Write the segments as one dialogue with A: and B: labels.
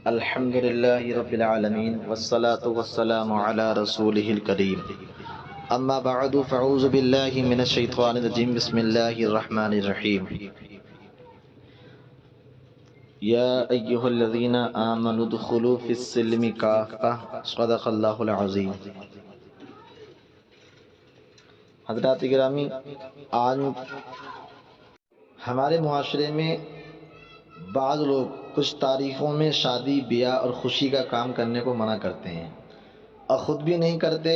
A: الحمد للہ رب العالمین والصلاة والسلام علی رسولہ الکریم اما بعد فاعوذ باللہ من الشیطان الرجیم بسم اللہ الرحمن الرحیم یا ایہا الذین آمنوا ادخلوا فی السلم کافۃ صدق اللہ العظیم۔ حضرات گرامی، آج ہمارے معاشرے میں بعض لوگ کچھ تاریخوں میں شادی بیاہ اور خوشی کا کام کرنے کو منع کرتے ہیں اور خود بھی نہیں کرتے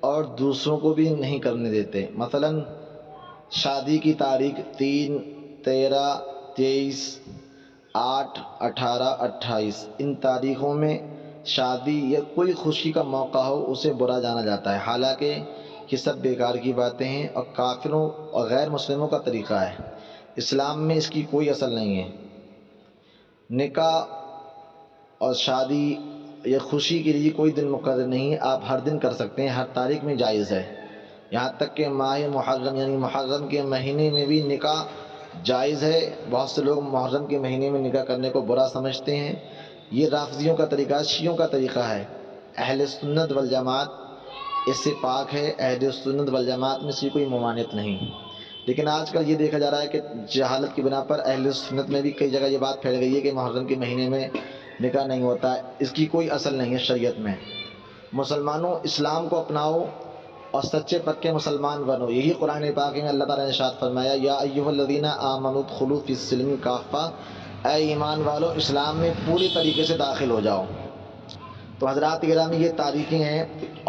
A: اور دوسروں کو بھی نہیں کرنے دیتے۔ مثلا شادی کی تاریخ 3، 13، 23، 8، 18، 28 ان تاریخوں میں شادی یا کوئی خوشی کا موقع ہو اسے برا جانا جاتا ہے، حالانکہ یہ سب بیکار کی باتیں ہیں اور کافروں اور غیر مسلموں کا طریقہ ہے۔ اسلام میں اس کی کوئی اصل نہیں ہے۔ نکاح اور شادی یا خوشی کے لیے کوئی دن مقرر نہیں ہے، آپ ہر دن کر سکتے ہیں، ہر تاریخ میں جائز ہے۔ یہاں تک کہ ماہ محرم یعنی محرم کے مہینے میں بھی نکاح جائز ہے۔ بہت سے لوگ محرم کے مہینے میں نکاح کرنے کو برا سمجھتے ہیں، یہ رافضیوں کا طریقہ ہے، شیعوں کا طریقہ ہے۔ اہل سنت والجماعت اس سے پاک ہے، اہل سنت والجماعت میں سے کوئی ممانعت نہیں۔ لیکن آج کل یہ دیکھا جا رہا ہے کہ جہالت کی بنا پر اہل سنت میں بھی کئی جگہ یہ بات پھیل گئی ہے کہ محرم کے مہینے میں نکاح نہیں ہوتا ہے۔ اس کی کوئی اصل نہیں ہے شریعت میں۔ مسلمانوں، اسلام کو اپناؤ اور سچے پکے مسلمان بنو۔ یہی قرآن پاک میں اللہ تعالیٰ نے ارشاد فرمایا، یا ایھا الذین آمنوا ادخلوا فی السلم کافۃ، اے ایمان والو اسلام میں پوری طریقے سے داخل ہو جاؤ۔ تو حضرات گرامی، یہ تاریخیں ہیں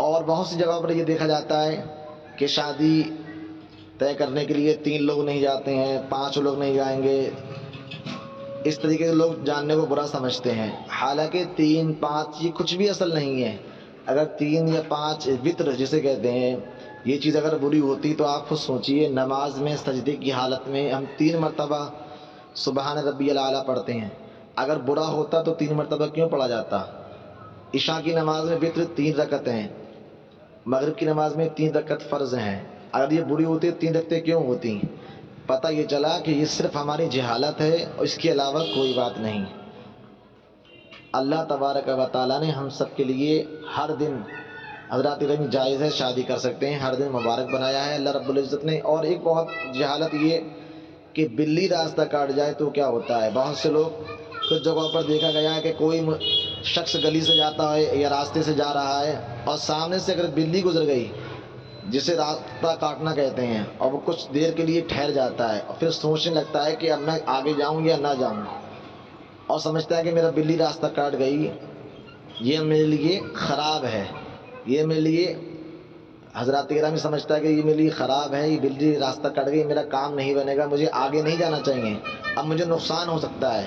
A: اور بہت سی جگہوں پر یہ دیکھا جاتا ہے کہ شادی طے کرنے کے لیے 3 لوگ نہیں جاتے ہیں، 5 لوگ نہیں جائیں گے، اس طریقے سے لوگ جاننے کو برا سمجھتے ہیں، حالانکہ 3، 5 یہ کچھ بھی اصل نہیں ہے۔ اگر 3 یا 5 وطر جسے کہتے ہیں، یہ چیز اگر بری ہوتی تو آپ خود سوچئے، نماز میں سجدے کی حالت میں ہم 3 مرتبہ سبحان ربی الاعلیٰ پڑھتے ہیں، اگر برا ہوتا تو 3 مرتبہ کیوں پڑھا جاتا؟ عشاء کی نماز میں وطر 3 رکعتیں ہیں، مغرب کی نماز میں 3 رکعت فرض ہیں، اگر یہ بری ہوتی 3 رکعتیں کیوں ہوتی؟ پتہ یہ چلا کہ یہ صرف ہماری جہالت ہے اور اس کے علاوہ کوئی بات نہیں۔ اللہ تبارک و تعالیٰ نے ہم سب کے لیے ہر دن، حضرات گرامی، جائز ہے، شادی کر سکتے ہیں، ہر دن مبارک بنایا ہے اللہ رب العزت نے۔ اور ایک بہت جہالت یہ کہ بلی راستہ کاٹ جائے تو کیا ہوتا ہے۔ بہت سے لوگ، کچھ جگہوں پر دیکھا گیا ہے کہ کوئی شخص گلی سے جاتا ہے یا راستے سے جا رہا ہے اور سامنے سے اگر بلی گزر گئی، جسے راستہ کاٹنا کہتے ہیں، اور وہ کچھ دیر کے لیے ٹھہر جاتا ہے اور پھر سوچنے لگتا ہے کہ اب میں آگے جاؤں یا نہ جاؤں، اور سمجھتا ہے کہ میرا بلی راستہ کاٹ گئی، یہ میرے لیے خراب ہے، یہ میرے لیے، حضرات گرامی، سمجھتا ہے کہ یہ میرے لیے خراب ہے، یہ بلی راستہ کٹ گئی، میرا کام نہیں بنے گا، مجھے آگے نہیں جانا چاہیے، اب مجھے نقصان ہو سکتا ہے،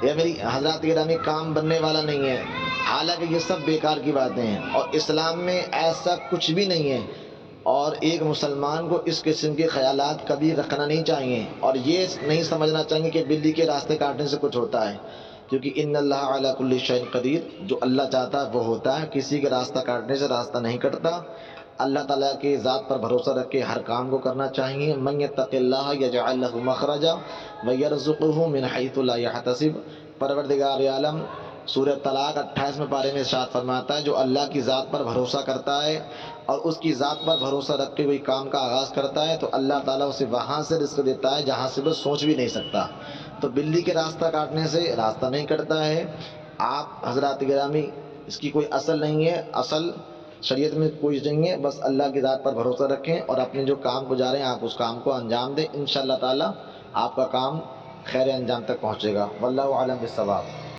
A: یہ میری، حضرات گرامی، کام بننے والا نہیں ہے۔ حالانکہ یہ سب بیکار کی باتیں ہیں اور اسلام میں ایسا کچھ بھی نہیں ہے، اور ایک مسلمان کو اس قسم کے خیالات کبھی رکھنا نہیں چاہیے اور یہ نہیں سمجھنا چاہیے کہ بلی کے راستے کاٹنے سے کچھ ہوتا ہے، کیونکہ ان اللہ علی کل شیء قدیر، جو اللہ چاہتا ہے وہ ہوتا ہے، کسی کے راستہ کاٹنے سے راستہ نہیں کٹتا۔ اللہ تعالیٰ کے ذات پر بھروسہ رکھ کے ہر کام کو کرنا چاہیے۔ من یتق اللہ یجعل له مخرجا ویرزقہ من حیث لا یحتسب۔ پروردگار عالم سورہ طلاق 28 پارے میں ارشاد فرماتا ہے، جو اللہ کی ذات پر بھروسہ کرتا ہے اور اس کی ذات پر بھروسہ رکھ کے کوئی کام کا آغاز کرتا ہے تو اللہ تعالیٰ اسے وہاں سے رزق دیتا ہے جہاں سے وہ سوچ بھی نہیں سکتا۔ تو بلی کے راستہ کاٹنے سے راستہ نہیں کٹتا ہے۔ آپ حضرات گرامی، اس کی کوئی اصل نہیں ہے، اصل شریعت میں کوئی نہیں ہے، بس اللہ کی ذات پر بھروسہ رکھیں اور اپنے جو کام کو جا رہے ہیں آپ اس کام کو انجام دیں، انشاءاللہ تعالیٰ آپ کا کام خیر انجام تک پہنچے گا۔ واللہ اعلم بالصواب۔